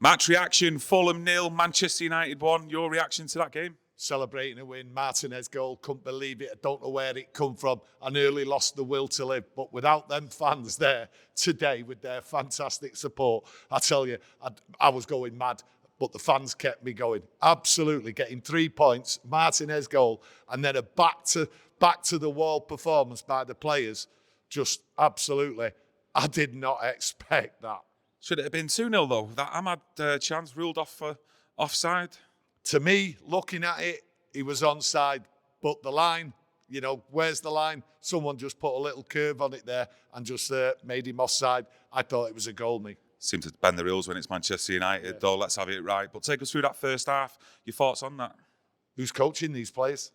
Match reaction, Fulham 0, Manchester United 1. Your reaction to that game? Celebrating a win, Martinez goal, couldn't believe it. I don't know where it come from. I nearly lost the will to live. But without them fans there today with their fantastic support, I tell you, I was going mad. But the fans kept me going. Absolutely, getting 3 points, Martinez goal, and then a back to the wall performance by the players. Just absolutely, I did not expect that. Should it have been 2-0 though? That Ahmad chance ruled off for offside. To me, looking at it, he was onside. But the line, where's the line? Someone just put a little curve on it there and just made him offside. I thought it was a goal, me. Seem to bend the rules when it's Manchester United, though. Let's have it right. But take us through that first half. Your thoughts on that? Who's coaching these players?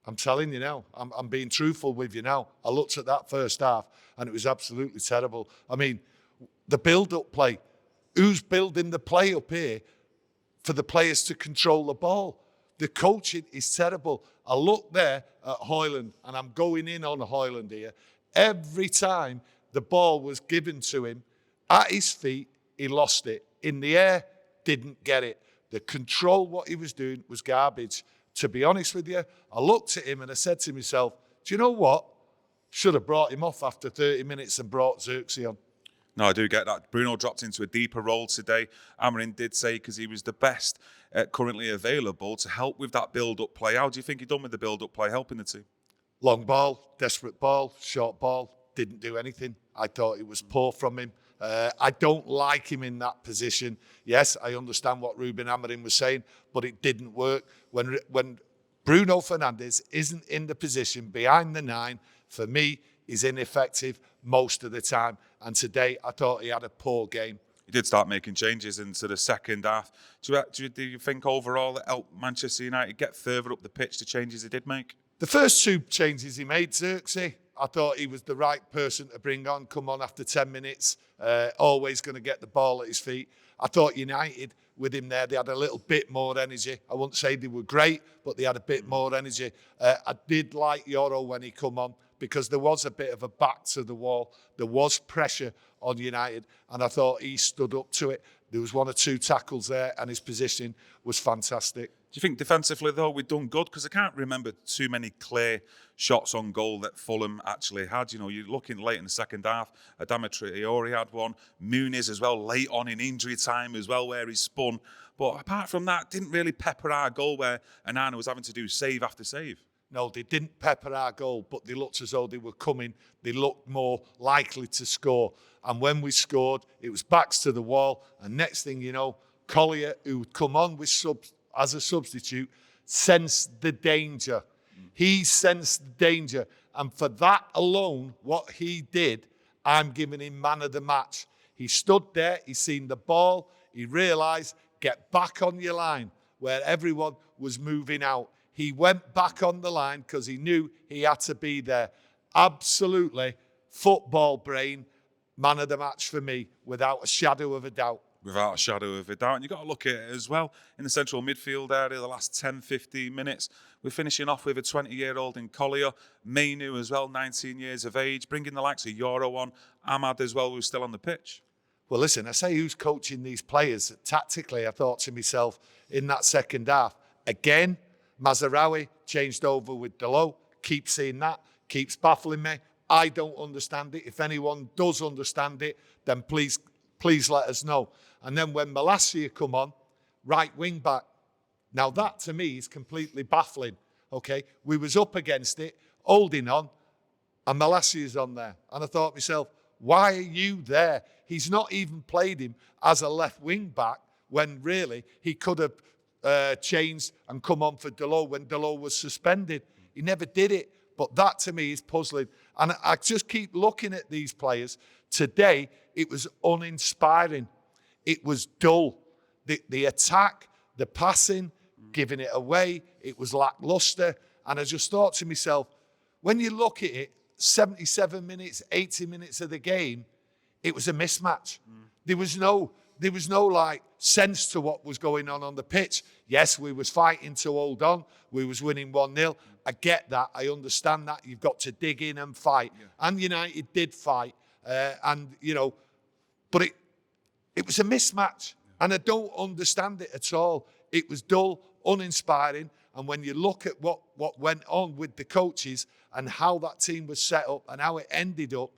I'm telling you now. I'm being truthful with you now. I looked at that first half and it was absolutely terrible. I mean, the build-up play. Who's building the play up here for the players to control the ball? The coaching is terrible. I look there at HØJLUND, and I'm going in on HØJLUND here. Every time the ball was given to him, at his feet, he lost it. In the air, didn't get it. The control, what he was doing, was garbage. To be honest with you, I looked at him and I said to myself, do you know what? Should have brought him off after 30 minutes and brought Xerxes on. No, I do get that. Bruno dropped into a deeper role today. Amarin did say because he was the best currently available to help with that build-up play. How do you think he done with the build-up play, helping the team? Long ball, desperate ball, short ball, didn't do anything. I thought it was poor from him. I don't like him in that position. Yes, I understand what Ruben Amorim was saying, but it didn't work. When Bruno Fernandes isn't in the position behind the 9, for me, he's ineffective most of the time. And today, I thought he had a poor game. He did start making changes into the second half. Do you think overall it helped Manchester United get further up the pitch, the changes he did make? The first 2 changes he made, Xerxes, I thought he was the right person to bring on, come on after 10 minutes, always going to get the ball at his feet. I thought United, with him there, they had a little bit more energy. I wouldn't say they were great, but they had a bit more energy. I did like Yoro when he come on, because there was a bit of a back to the wall. There was pressure on United, and I thought he stood up to it. There was 1 or 2 tackles there, and his position was fantastic. Do you think defensively, though, we've done good? Because I can't remember too many clear shots on goal that Fulham actually had. You're looking late in the second half. Adama Traore had one. Muniz as well, late on in injury time as well, where he spun. But apart from that, didn't really pepper our goal where Onana was having to do save after save. No, they didn't pepper our goal, but they looked as though they were coming. They looked more likely to score. And when we scored, it was backs to the wall. And next thing you know, Collyer, who would come on with as a substitute, sensed the danger. He sensed the danger. And for that alone, what he did, I'm giving him man of the match. He stood there, he seen the ball, he realised, get back on your line, where everyone was moving out. He went back on the line because he knew he had to be there. Absolutely, football brain, man of the match for me, without a shadow of a doubt. Without a shadow of a doubt. And you've got to look at it as well. In the central midfield area, the last 10, 15 minutes, we're finishing off with a 20-year-old in Collyer. Mainu as well, 19 years of age. Bringing the likes of Yoro on. Ahmad as well, who's still on the pitch. Well, listen, I say who's coaching these players. Tactically, I thought to myself in that second half, again, Mazraoui changed over with Delo. Keep seeing that. Keeps baffling me. I don't understand it. If anyone does understand it, then please let us know. And then when Malacia come on, right wing back. Now that to me is completely baffling. Okay, we was up against it, holding on, and Malacia's on there. And I thought to myself, why are you there? He's not even played him as a left wing back when really he could have changed and come on for Delo when Delo was suspended. He never did it. But that to me is puzzling. And I just keep looking at these players. Today, it was uninspiring. It was dull. The attack, the passing, giving it away, it was lackluster. And I just thought to myself, when you look at it, 77 minutes, 80 minutes of the game, it was a mismatch. There was no like sense to what was going on the pitch. Yes, we was fighting to hold on. We was winning 1-0. I get that. I understand that. You've got to dig in and fight. Yeah. And United did fight. But it was a mismatch. And I don't understand it at all. It was dull, uninspiring. And when you look at what went on with the coaches and how that team was set up and how it ended up,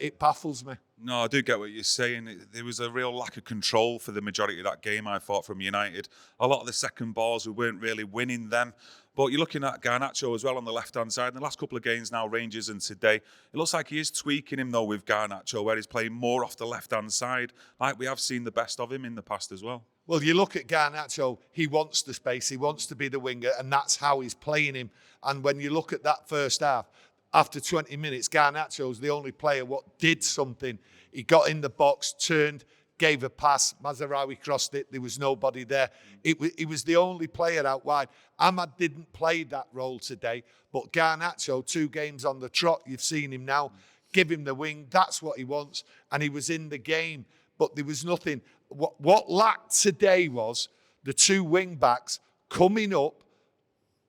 it baffles me. No, I do get what you're saying. There was a real lack of control for the majority of that game, I thought, from United. A lot of the second balls, we weren't really winning them. But you're looking at Garnacho as well on the left-hand side. In the last couple of games now, Rangers and today, it looks like he is tweaking him, though, with Garnacho, where he's playing more off the left-hand side. Like we have seen the best of him in the past as well. Well, you look at Garnacho, he wants the space, he wants to be the winger, and that's how he's playing him. And when you look at that first half, after 20 minutes, Garnacho's the only player what did something. He got in the box, turned, gave a pass. Mazraoui crossed it. There was nobody there. He was the only player out wide. Ahmad didn't play that role today, but Garnacho, 2 games on the trot, you've seen him now. Give him the wing. That's what he wants. And he was in the game, but there was nothing. What lacked today was the 2 wing backs coming up,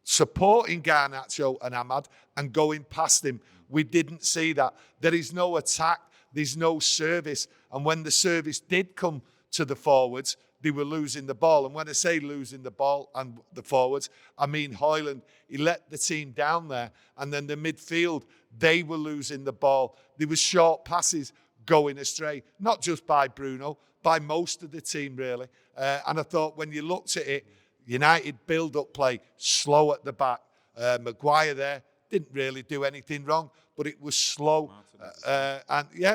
supporting Garnacho and Ahmad and going past him. We didn't see that. There is no attack. There's no service. And when the service did come to the forwards, they were losing the ball. And when I say losing the ball and the forwards, I mean HØJLUND. He let the team down there. And then the midfield, they were losing the ball. There was short passes going astray, not just by Bruno, by most of the team, really. And I thought when you looked at it, United build-up play, slow at the back. Maguire there didn't really do anything wrong, but it was slow.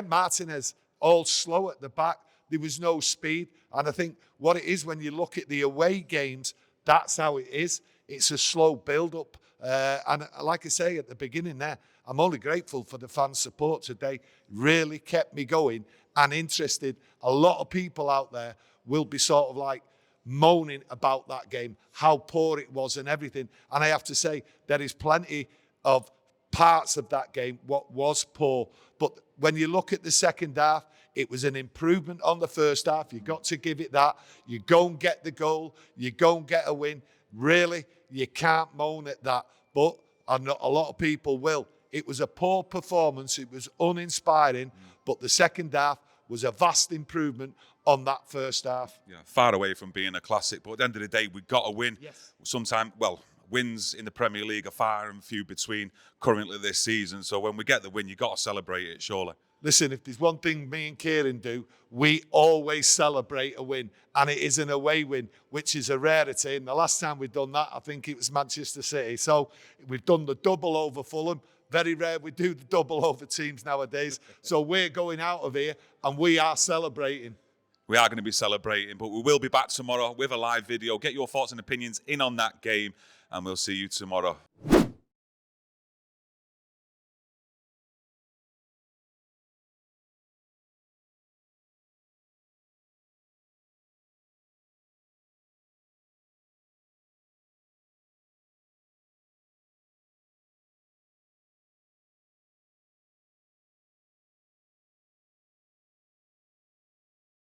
Martinez, all slow at the back. There was no speed. And I think what it is when you look at the away games, that's how it is. It's a slow build-up. And like I say at the beginning there, I'm only grateful for the fan support today. Really kept me going and interested. A lot of people out there will be sort of like moaning about that game, how poor it was and everything. And I have to say, there is plenty of parts of that game what was poor. But when you look at the second half, it was an improvement on the first half. You got to give it that. You go and get the goal. You go and get a win. Really, you can't moan at that. But a lot of people will. It was a poor performance. It was uninspiring. But the second half was a vast improvement on that first half. Yeah, far away from being a classic. But at the end of the day, we got a win. Yes. Sometimes, wins in the Premier League are far and few between currently this season. So when we get the win, you got to celebrate it, surely. Listen, if there's one thing me and Kieran do, we always celebrate a win. And it is an away win, which is a rarity. And the last time we've done that, I think it was Manchester City. So we've done the double over Fulham. Very rare we do the double over teams nowadays. So we're going out of here and we are celebrating. We are going to be celebrating, but we will be back tomorrow with a live video. Get your thoughts and opinions in on that game, and we'll see you tomorrow.